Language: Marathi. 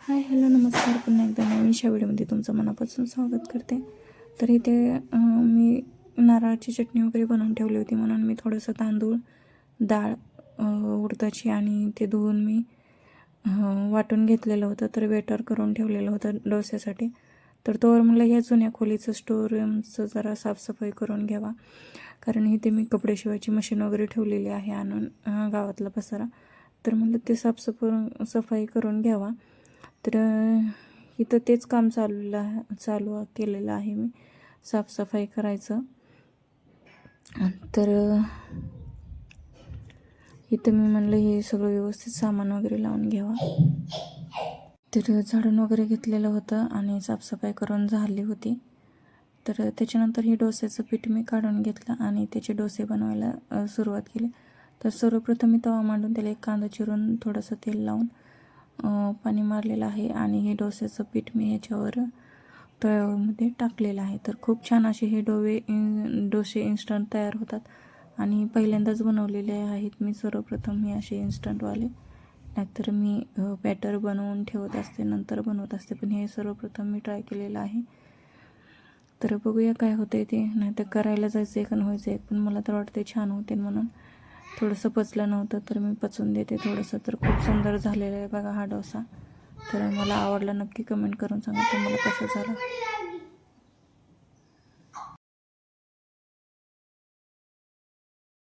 हाय हॅलो नमस्कार. पुन्हा एकदा नवीनशा व्हिडिओमध्ये तुमचं मनापासून स्वागत करते. तर इथे मी नारळाची चटणी वगैरे बनवून ठेवली होती, म्हणून मी थोडंसं तांदूळ, डाळ उडदाची आणि ते धुवून मी वाटून घेतलेलं होतं. तर बेटर करून ठेवलेलं होतं डोस्यासाठी. तर तोवर म्हणलं ह्या जुन्या खोलीचं स्टोर रूमचं जरा साफसफाई करून घ्यावा, कारण इथे मी कपडे शिवायची मशीन वगैरे ठेवलेली आहे आणून गावातला पसारा. तर म्हणलं ते सफाई करून घ्यावा. तर इथं तेच काम चालू केलेलं आहे मी, साफसफाई करायचं. तर इथं मी म्हणलं हे सगळं व्यवस्थित सामान वगैरे लावून घ्यावा. तर झाडून वगैरे घेतलेलं होतं आणि साफसफाई करून झाली होती. तर त्याच्यानंतर हे डोस्याचं पीठ मी काढून घेतलं आणि त्याचे डोसे बनवायला सुरुवात केली. तर सर्वप्रथम मी तवा मांडून त्याला एक कांदा चिरून थोडंसं तेल लावून पाणी मारलेलं आहे आणि हे डोस्याचं पीठ मी याच्यावर तव्यामध्ये टाकलेलं आहे. तर खूप छान असे हे डोसे इन्स्टंट तयार होतात आणि पहिल्यांदाच बनवलेले आहेत मी सर्वप्रथम हे असे इन्स्टंटवाले. नाहीतर मी बॅटर बनवून ठेवत असते, नंतर बनवत असते, पण हे सर्वप्रथम मी ट्राय केलेलं आहे. तर बघूया काय होतंय ते. नाहीतर करायला जायचं एक आणि व्हायचं एक, पण मला तर वाटते छान होते म्हणून. थोडंसं पचलं नव्हतं तर मी पचवून देते थोडंसं. तर खूप सुंदर झालेलं आहे बघा हा डोसा. तर मला आवडला, नक्की कमेंट करून सांगा तुम्हाला कसं झालं.